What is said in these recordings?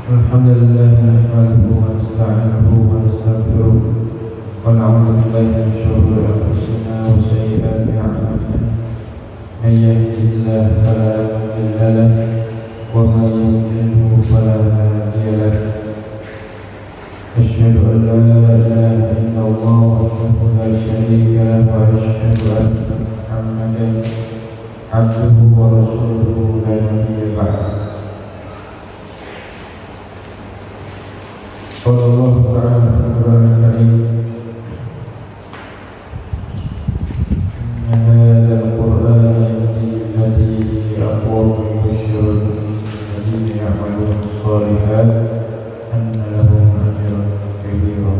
الحمد لله نحمده ونستعينه ونستغفره ونعوذ بالله من شرور أنفسنا وسيئات أعمالنا من يهده الله فلا مضل له ومن يضلله فلا هادي له أشهد أن لا إله إلا الله وحده لا شريك له وأشهد أن محمدا عبده ورسوله لا نبي بعده قال الله تعالى في القرآن الكريم إن هذا القرآن يهدي للتي هي أقوم ويبشر الذين يعملون الصالحات أن لهم أجرا كبيرا.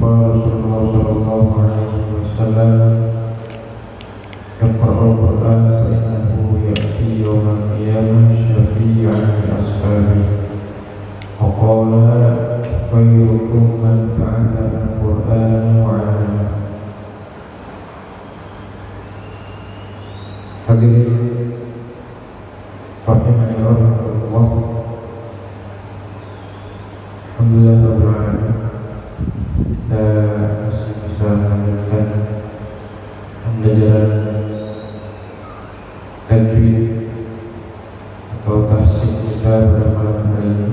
قال رسول الله صلى الله عليه وسلم اقرأ القرآن فإنه يأتي يوم القيامة شفيعا لأصحابه. وقال خيركم من تعلم القرآن وعلمه. Hadirin rahimani Allah. Alhamdulillah rabbil alamin. Kita masih bisa melanjutkan pembelajaran tajwid atau tahsin kita pada malam hari ini.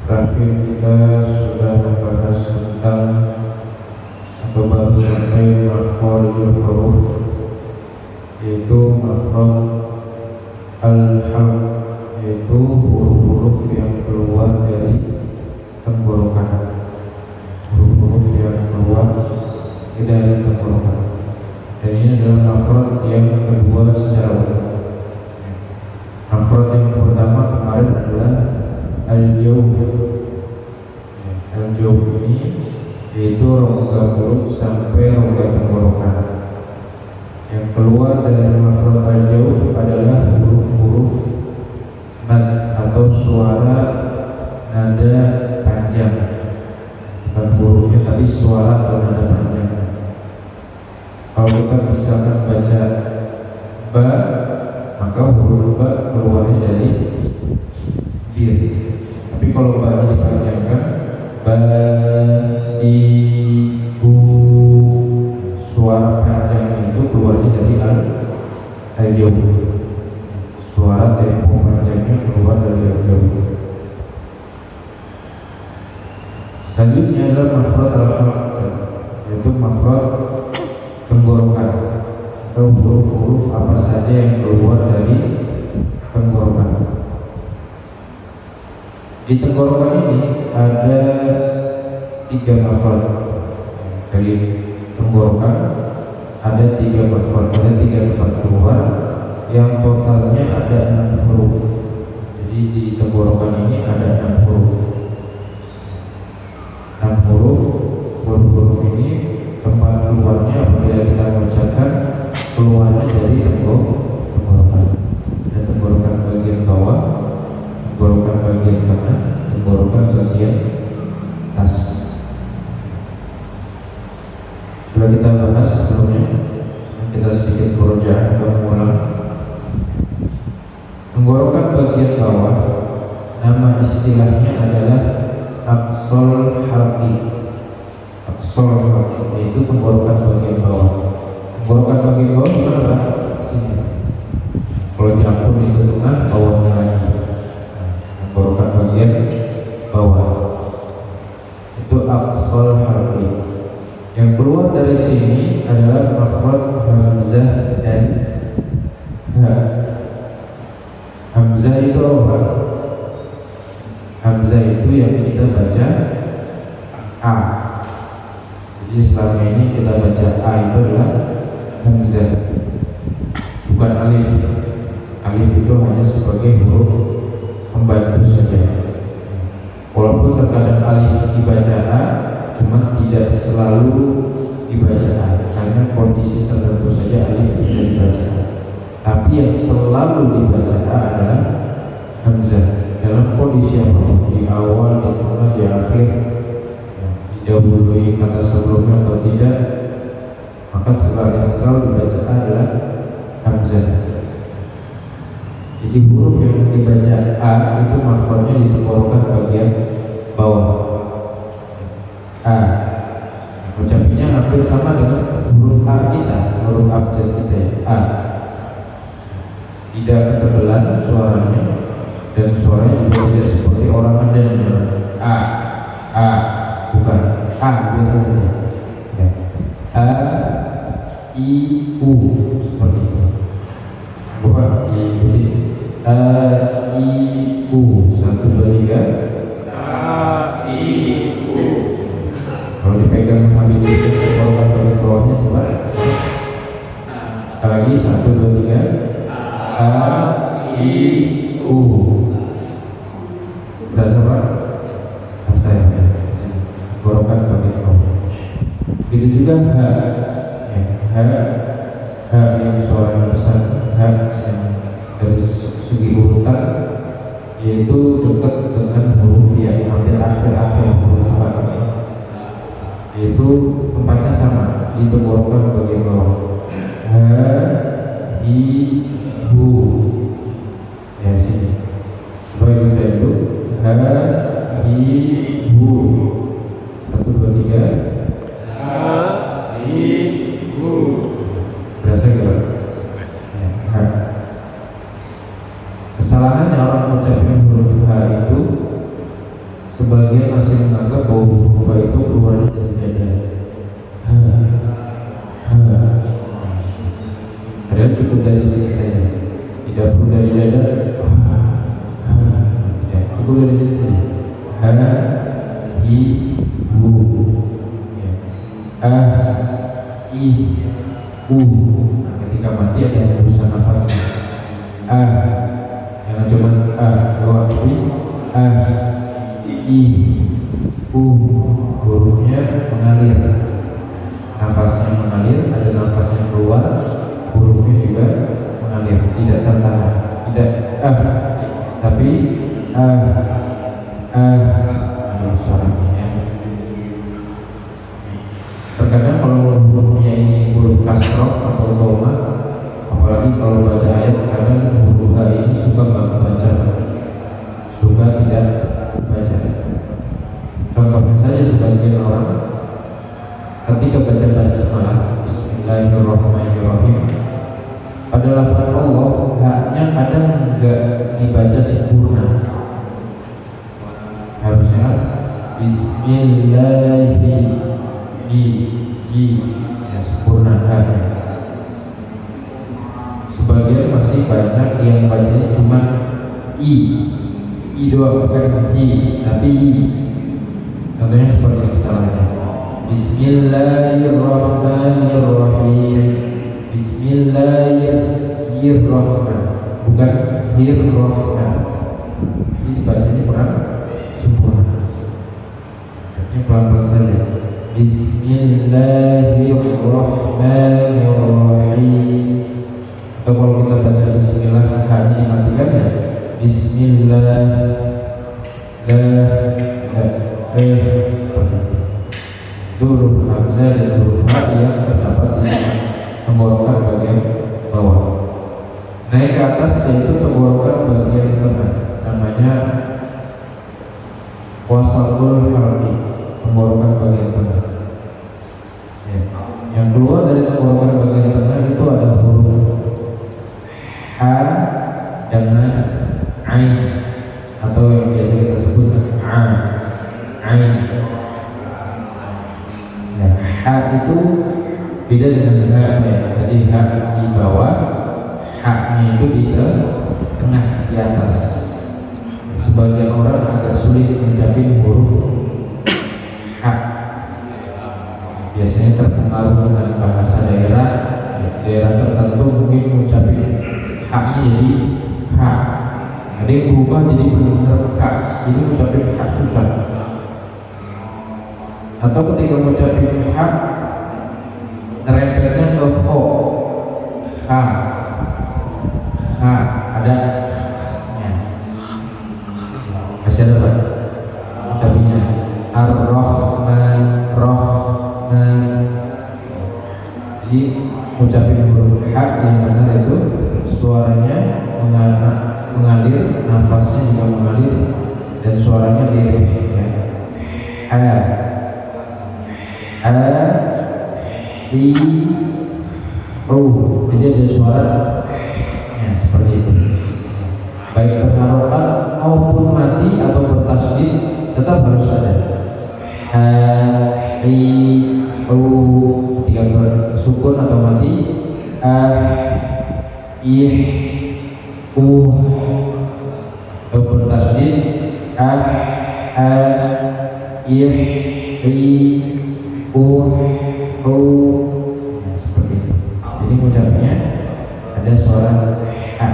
Terakhir kita sudah membahas tentang atau baru sampai makhrajul huruf, yaitu makhraj al-harf, yaitu huruf-huruf yang keluar dari tenggorokan, huruf-huruf yang keluar dari tenggorokan. Dan ini adalah makhraj yang kedua secara umum. Makhraj yang pertama kemarin adalah al-jawf. Al-jawf ini yaitu rongga mulut sampai rongga tenggorokan. Yang keluar dari makhraj al-jawf adalah huruf-huruf nad atau suara nada panjang. Bukan hurufnya tapi suara atau nada panjang. Kalau kita misalkan baca ba, maka huruf ba keluarnya dari bir. Tapi kalau ba dipanjangkan, ba, i, bu, suara panjang itu keluarnya dari al-jawf. Suara tempo panjangnya keluar dari al-jawf. Selanjutnya adalah makhraj al-halq, yaitu makhraj tenggorokan atau huruf-huruf apa saja yang keluar dari tenggorokan. Di tenggorokan ini ada 3 makhraj. Dari tenggorokan ada 3 makhraj, ada 3 tempat keluar yang totalnya ada 6 huruf. Jadi di tenggorokan ini ada 6 huruf. 6 huruf, huruf-huruf ini tempat keluarnya apabila kita bacakan keluarnya dari tenggorokan. Ada tenggorokan bagian bawah, tenggorokan bagian tengah, tenggorokan bagian atas. Sudah kita bahas sebelumnya, kita sedikit murojaah atau mengulang. Tenggorokan bagian bawah, nama istilahnya adalah aqsal halqi. Aqsal halqi yaitu tenggorokan bagian bawah. Tenggorokan bagian bawah di mana, Pak? Sini. Kalau campur itu tengah, bawahnya lagi. Tenggorokan bagian bawah itu aqsal halqi. Yang keluar dari sini adalah makhraj hamzah dan ha. Hamzah itu apa? Hamzah itu yang kita baca a. Jadi selama ini kita baca a itu adalah hamzah, bukan alif. Alif itu hanya sebagai huruf membantu saja. Walaupun terkadang alif dibaca a, cuma tidak selalu dibaca a, karena kondisi tertentu saja alif bisa dibaca a. Tapi yang selalu dibaca a adalah hamzah. Dalam kondisi apa? Di awal, di tengah, di akhir, didahului kata sebelumnya atau tidak, maka yang selalu dibaca a adalah hamzah. Di huruf yang dibaca A itu makhrajnya di tenggorokan bagian bawah. A. Ucapannya hampir sama dengan huruf A kita, huruf abjad kita ya. A. Tidak ketebalan suaranya dan suaranya juga tidak seperti orang Medan. A. A. Bukan A biasa saja. Ya. A. I. U seperti itu. Bukan I. A. I. U. 1, 2, 3. A. I. U. Kalau dipegang sambil dikeluarkan dari bawahnya coba. Sekali lagi 1, 2, 3. A. I. U. Berasa Pak? Astaga. Gorokan bagian bawah. Begitu juga H. H. H yang suara besar. H yang dari segi urutan yaitu dekat dengan huruf yang hampir akhir huruf H, yaitu tempatnya sama di tenggorokan bagian bawah. H, I, hu. Ya sini. Coba ikut saya dulu. H, I, hu. 1, 2, 3. H, I, hu. Berasa gak? Ya, H. Kesalahannya orang mengucapkan huruf H itu sebagian masih menganggap bahwa huruf H itu keluar dari dada. H. Padahal cukup dari sini saja, tidak perlu dari dada. Ya, cukup dari sini saja. H, I, hu. A, I, u. Ketika mati ada yang berusaha nafasnya. A. Jangan cuma A, doang, tapi A, I, U, hurufnya mengalir, nafasnya mengalir, ada nafas yang keluar, hurufnya juga mengalir, tidak tertahan, tidak A, tapi A, ada suaranya. Terkadang kalau hurufnya ini huruf kasroh atau doma, apalagi kalau baca ayat, kadang huruf H ini suka nggak membaca, suka tidak baca. Contohnya saja sebagian orang ketika baca basmalah, Bismillahirrahmanirrahim, pada lafaz Allah H-nya kadang nggak dibaca sempurna. Harusnya ya, sempurna H-nya. Sebagian masih banyak yang bacanya cuma I doang, bukan I, tapi I. Contohnya seperti ini kesalahannya. Bismillahirrahmanirrahim. Bismillahirrahmanirrahim, bukan sirrahman. Ini bacanya kurang sempurna. Ini pelan-pelan saja. Bismillahirrahmanirrahim. Atau kalau kita baca bismillah hanya dimatikan ya. Bismillah huruf hamzah dan huruf ha yang terdapat di tenggorokan bagian bawah. Naik ke atas yaitu tenggorokan bagian tengah, namanya wasatul halqi, tenggorokan bagian tengah. Ya. Yang keluar dari tenggorokan bagian tengah itu ada huruf H dengan Ain, atau yang biasa kita sebut Ain. Nah, H itu beda dengan H ya. Tadi H di bawah, H-nya itu di tengah, di atas. Sebagian orang agak sulit mengucapkan huruf H. Biasanya terpengaruh dengan bahasa daerah tertentu, mungkin mengucapkan H-nya jadi H. Ada yang berubah jadi benar-benar H, jadi mengucapkan H susah. Atau ketika mengucapkan H, ngerempelnya ke Ho. H, ada ya. Masih ada Pak? Ucapinnya Ar-Rahman, Jadi ucapin huruf H yang benar itu suaranya diri ya. I jadi ada suara ya, seperti itu. Baik berharokat maupun mati atau bertasdid tetap harus ada. Ketika bersukun atau mati atau bertasdid seperti itu. Jadi ucapnya ada suara a.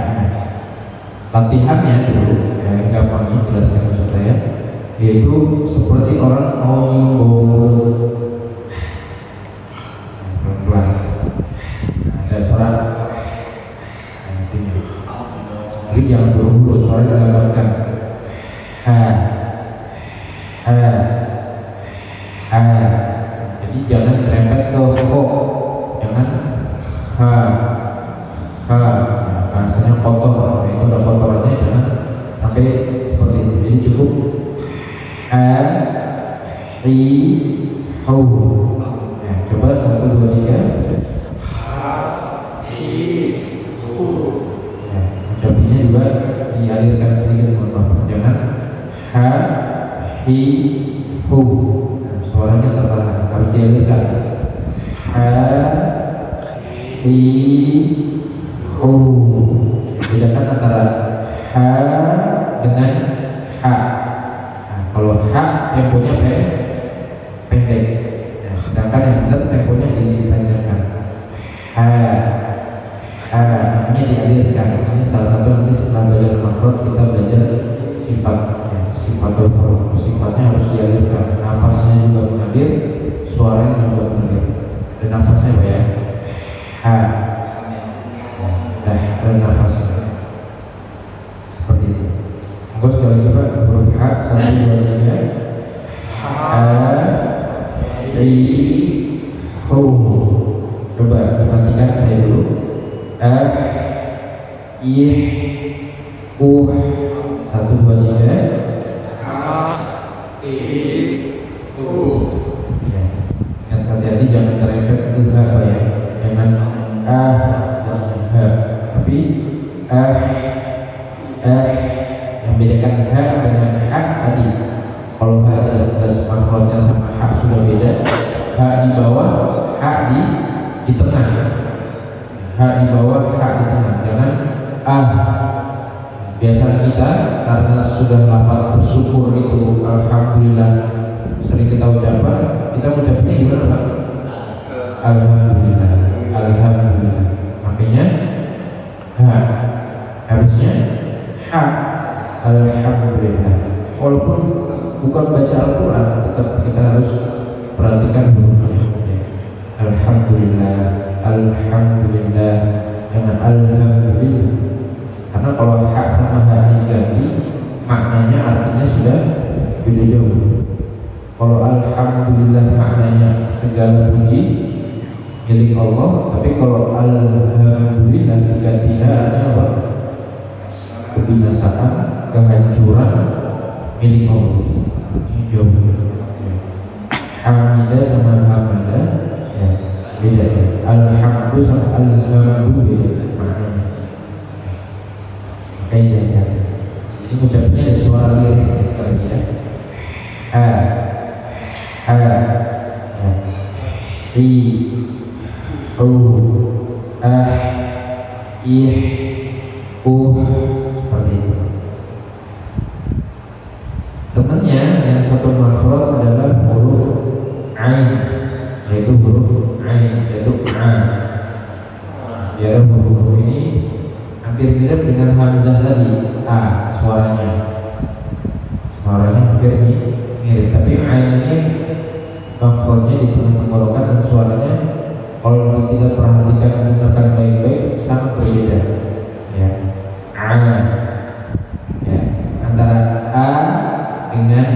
Latihannya dulu gampangnya jelaskan maksud saya, yaitu seperti orang mau nyumbur pelan-pelan, ada suara jadi jangan buru-buru, suara dilakukan jadi jangan terempet ke fo, jangan bahasanya kotor, itu ada kotorannya, jangan sampai seperti itu. Jadi cukup coba 1, 2, 3 ucapnya juga dialirkan sedikit, jangan suaranya tertahan, harus dialirkan bedakan antara dengan kalau temponya pendek, sedangkan yang benar temponya dipanjangkan. Namanya dialirkan. Ini salah satu nanti setelah belajar makhraj kita belajar sifatnya, sifatnya harus dialirkan. Nafasnya juga mengalir, suaranya juga mengalir. Dan nafasnya apa ya? Dan nafasnya seperti itu. Monggo sekali lagi Pak, huruf H 1, 2, 3 coba perhatikan saya dulu. 1, 2, 3 Ingat hati-hati jangan terempet ke H ya. Jangan tapi yang bedakan H dengan A tadi. Kalau H jelas makhrajnya sama H sudah beda. H di bawah, H di tengah. H di bawah, H di tengah. Jangan biasa kita karena sudah lafaz bersyukur itu alhamdulillah sering kita ucapkan, kita ucapnya gimana Pak? Alhamdulillah. Makanya harusnya alhamdulillah. Walaupun bukan baca Al-Quran, tetap kita harus perhatikan hurufnya. Alhamdulillah, jangan alhamdulillah. Karena kalau hak sama hak diganti, maknanya artinya sudah beda jauh. Kalau alhamdulillah maknanya segala puji milik Allah, tapi kalau alhamdulillah diganti artinya apa? Kebinasaan, kehancuran milik Allah. Ini jauh. Hamidah sama hamadah ya, beda ya. Alhamdulillah sama alhamdulillah beda maknanya. Kayaknya jadi ucapnya ada suara lirik sekali ya. Seperti itu. Temannya yang satu makhraj adalah huruf ain, yaitu huruf ain, yaitu a. Ya, huruf ini hampir mirip dengan hamzah tadi, a suaranya hampir mirip, tapi ain ini makhrajnya di tengah tenggorokan dan suaranya kalau kita perhatikan menggunakan baik-baik sangat berbeda ya. Ya, antara a dengan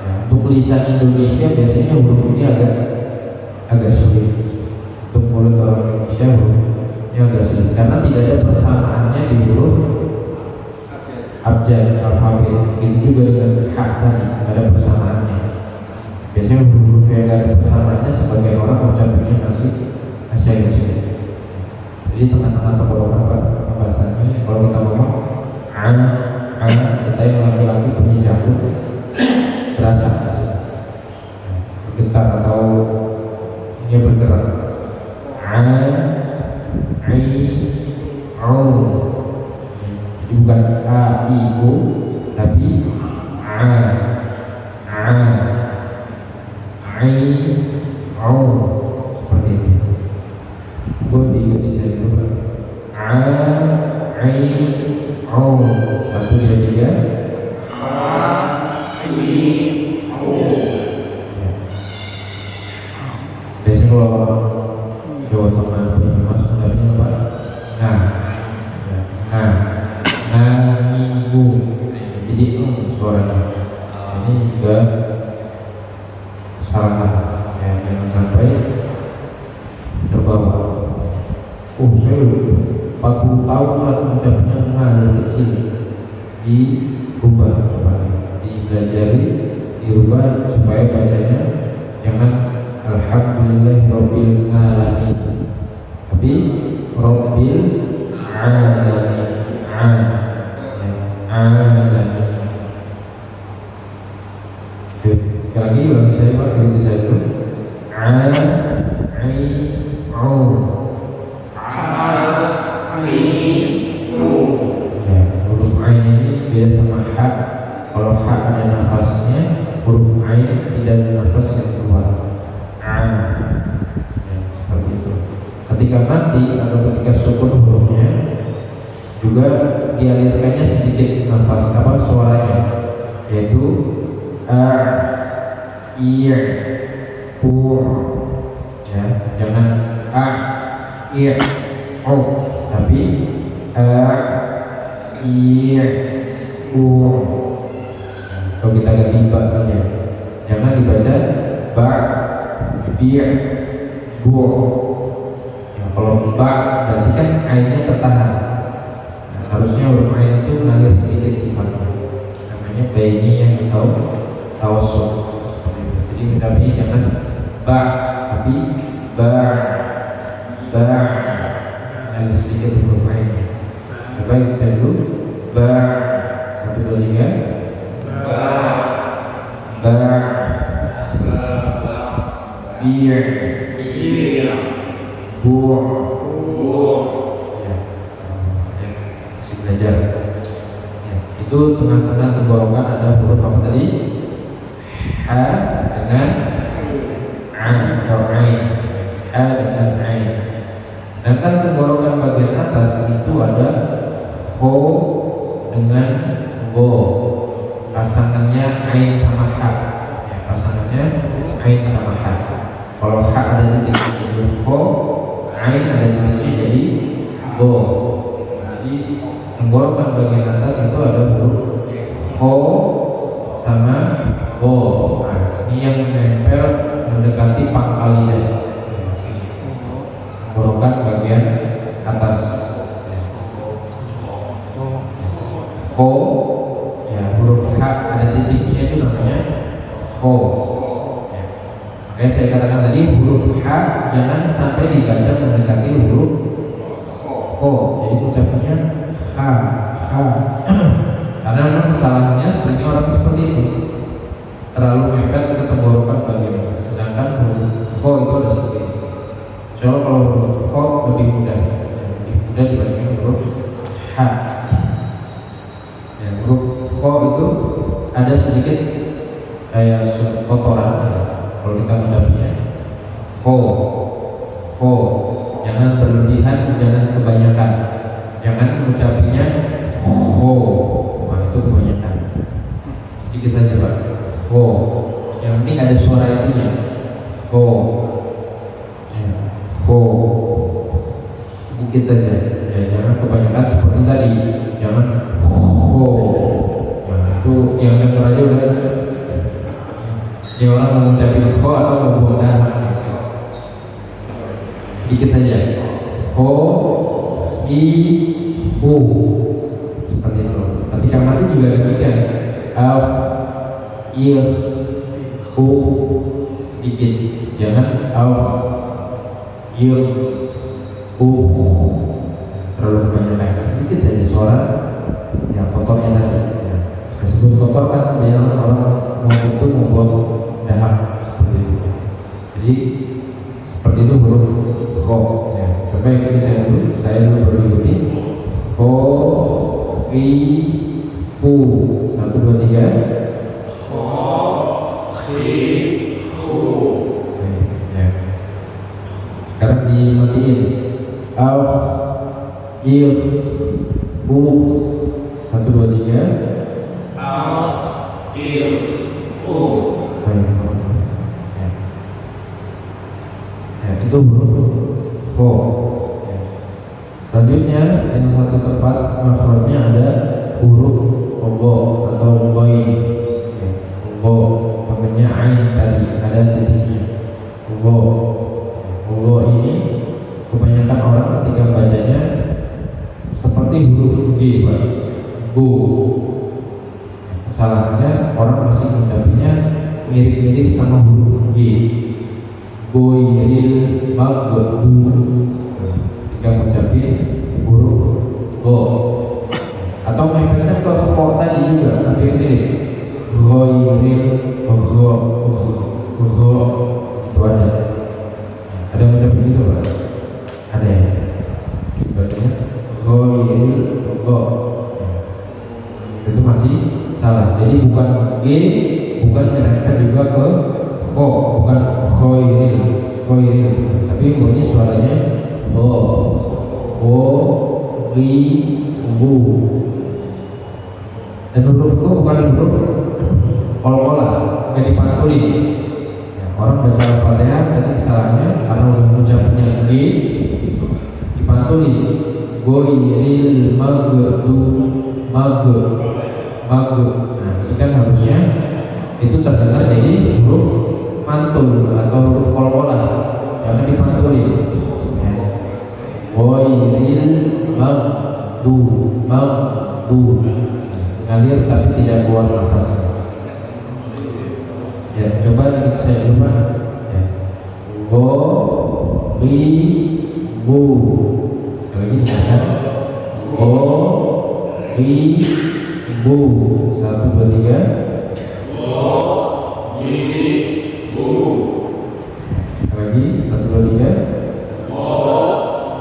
ya, untuk lisan Indonesia biasanya huruf ini agak sulit. Untuk mulut orang Indonesia hurufnya agak sulit karena tidak ada persamaannya di huruf AB abjad alfabet. Itu juga dengan hak tadi ada persamaannya. Biasanya huruf yang ada persamaannya sebagian orang ucapnya masih agak sulit. Jadi tengah-tengah tenggorokan bahasanya kalau kita ngomong kita yang laki-laki punya jangkut terasa bergetar atau ini bergerak. Jadi bukan a i u tapi seperti itu. Gue di Indonesia itu satu dua tiga biasanya kalau Jawa Tengah Mas sebenarnya apa? Minggu. Jadi suaranya ini juga kesalahan ya, jangan sampai terbawa. Saya 40 tahun lah mengucapnya dari kecil, dirubah, dipelajari, dirubah supaya bacanya jangan alhamdulillahirabbil alamin, tapi rabbil alamin. Sekali lagi bagi saya Pak, bagi saya itu huruf ain ini beda sama hak. Kalau hak ada nafasnya, huruf ain tidak ada nafas yang keluar. Seperti itu. Ketika mati atau ketika sukun hurufnya juga dialirkannya sedikit nafas suaranya, yaitu ya, jangan tapi kalau kita ganti ba saja, jangan dibaca ba bu. Ya, kalau ba berarti kan ainnya tertahan. Harusnya huruf ain itu mengalir sedikit sifatnya, namanya bayi yang tawassul. Jadi tapi jangan ba tapi ada sedikit huruf ain. Baik, saya dulu ba 1 2 3 bu belajar ya, itu tengah-tengah tenggorokan ada huruf apa tadi? Ha dengan atau ain. Ha dengan ain. Sedangkan tenggorokan bagian atas itu ada ho dengan go. Pasangannya ain sama ha. Ya, pasangannya ain sama ha. Kalau ha ada di titik jadi ho, ain ada di titik jadi go. Jadi tenggorokan bagian atas itu ada huruf ho sama go. Nah, ini yang menempel mendekati pangkal lidah. Tenggorokan bagian atas ho, ya huruf h ada titiknya itu namanya ho. Makanya saya katakan tadi huruf h jangan sampai dibaca mendekati huruf ho. Jadi ucapannya ha. Karena memang kesalahannya seringnya orang seperti itu, terlalu mepet ke tenggorokan bagian atas. Sedangkan huruf ho itu ada sedikit. Soalnya kalau huruf ho lebih mudah dibandingkan huruf h. Ya, huruf ho itu ada sedikit kayak kotoran ya. Kalau kita mengucapnya ho, jangan berlebihan, jangan kebanyakan. Jangan mengucapnya ho, wah itu kebanyakan. Sedikit saja Pak, ho. Yang penting ada suara itunya, ho, ho. Sedikit saja, ya, jangan kebanyakan seperti tadi. Jangan ho. Nah, itu yang dengar aja udah. Ini orang mengucapkan ho atau membuang darah. Sedikit saja, ho, i, hu, seperti itu. Tapi ketika mati juga demikian. Af, il, u sedikit, jangan af, il, u terlalu banyak, sedikit saja suara ya kotornya tadi ya. Disebut kotor kan biasanya orang mau itu membuat dahak seperti itu. Jadi seperti itu huruf kho ya. Coba ikuti saya dulu berikuti kho, fi, fu, 1, 2, 3. kho, fi, fu. Ya. Sekarang dimatiin. Al, il, u, 1, 2, 3. Al, il, u. Ya, itu huruf kho. Ya. Selanjutnya yang satu tempat makhrajnya ada huruf ogo atau goi. Ya, ogo namanya ain tadi ada titiknya. Ogo. Ogo ini kebanyakan orang ketika bacanya seperti huruf G, Pak. Go. Salahnya orang masih mengucapnya mirip-mirip sama huruf G. Goiril magdu. Ketika mengucapin huruf go. Atau mempelnya ke kho tadi juga hampir mirip. Goiril go. Go itu ada. Ada yang mengucapin itu, Pak? Ada ya? Berarti goiril go. Itu masih salah. Jadi bukan G, bukan menyerahkan juga ke kho, bukan khoiril, tapi bunyi suaranya o, ri, bu. Dan huruf itu bukan huruf kol-kolah, nggak dipantulin. Ya, orang baca Al-Fatihah tadi salahnya karena mengucapnya G dipantulin. Goiril magdu. Nah, ini kan harusnya itu terdengar jadi huruf mantul atau huruf kol-kolah, jangan dipantulin. Goiril magdu ngalir tapi tidak keluar nafas. Ya, coba saya coba. Ya. Go, ri, bu. Lagi dibaca. Go, ri, bu. 1, 2, 3. Go, ri, bu. Lagi 1, 2, 3. Go,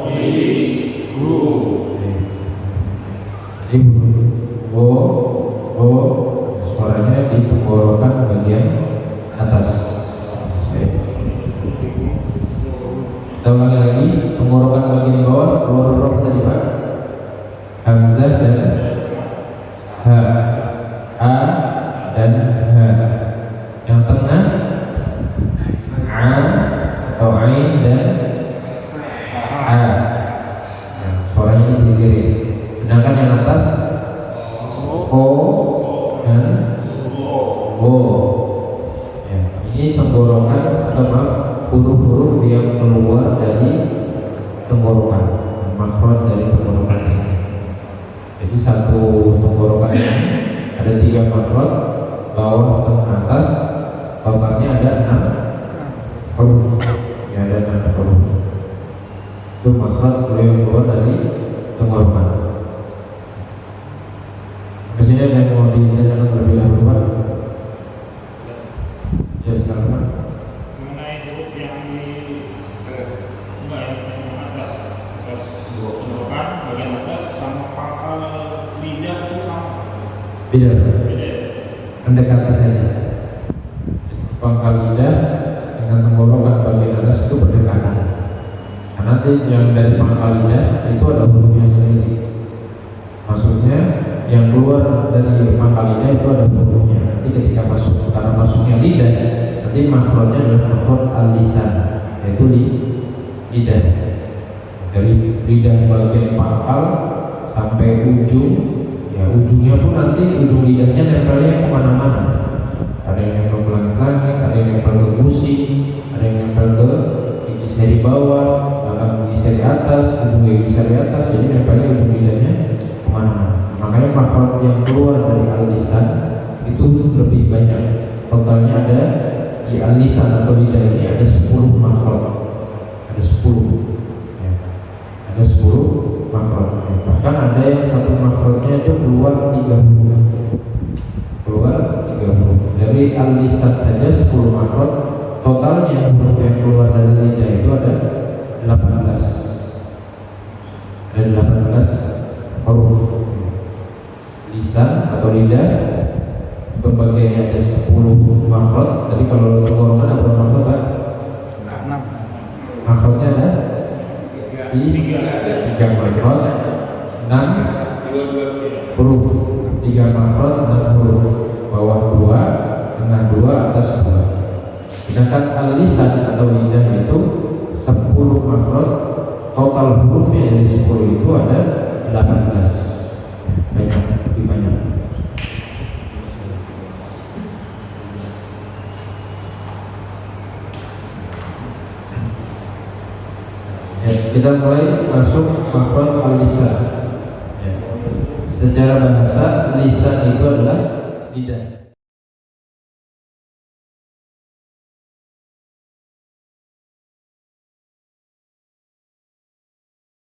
ri, bu. Jadi go suaranya di tenggorokan bagian atas. Kita ulangi lagi, tenggorokan bagian bawah keluar huruf tadi, Pak. Hamzah dan ha, a dan ha. Yang tengah a atau ain dan a. Ya, suaranya berdiri. Sedangkan yang atas ko dan go. Ya, ini tenggorokan atau maaf huruf-huruf yang keluar dari tenggorokan, makhraj dari tenggorokan. Jadi satu tenggorokan ini ada 3 makhraj, bawah, tengah, atas. Totalnya ada 6 huruf. Ya, ada 6 huruf. Itu makhraj yang keluar dari tenggorokan. Biasanya ada yang mau ditanyakan terlebih dahulu, Pak? Ya, sekarang, Pak. Mengenai huruf yang di enggak yang atas tenggorokan bagian atas sama pangkal lidah itu sama. Beda. Beda. Mendekati saja. Pangkal lidah dengan tenggorokan bagian atas itu berdekatan. Karena nanti yang dari pangkal lidah itu ada hurufnya sendiri. Maksudnya yang keluar dari pangkal lidah itu ada hurufnya. Nanti ketika masuk, karena masuknya lidah, nanti makhrajnya adalah makhraj al-lisan, yaitu lidah. Dari lidah bagian pangkal sampai ujung, ya ujungnya pun nanti ujung lidahnya nempelnya kemana-mana. Ada yang nempel ke langit-langit, ada yang nempel ke gusi, ada yang nempel ke gigi seri bawah, bahkan gigi seri atas, ujung gigi seri atas. Jadi nempelnya ujung lidahnya kemana-mana. Makanya makhraj yang keluar dari al-lisan itu lebih banyak. Totalnya ada di al-lisan atau lidah ini ada 10 makhraj. Ada 10. Ya. Ada 10 makhraj. Ya. Bahkan ada yang satu makhrajnya itu keluar 3 huruf. Keluar 3 huruf. Dari al-lisan saja 10 makhraj. Totalnya huruf yang keluar dari lidah itu ada 18. Ada 18 huruf. Lisan atau lidah berbagai ada 10 makhraj. Tadi kalau tenggorokan ada berapa makhraj, Pak? 6. Makhrajnya ada 3 makhraj, 6 huruf. 3 makhraj, 6 huruf. Bawah 2, tengah 2, atas 2. Sedangkan al-lisan atau lidah itu 10 makhraj. Total hurufnya dari 10 itu ada 18. Banyak, lebih banyak. Ya, kita mulai masuk makhraj al-lisan. Ya. Secara bahasa lisan itu adalah lidah.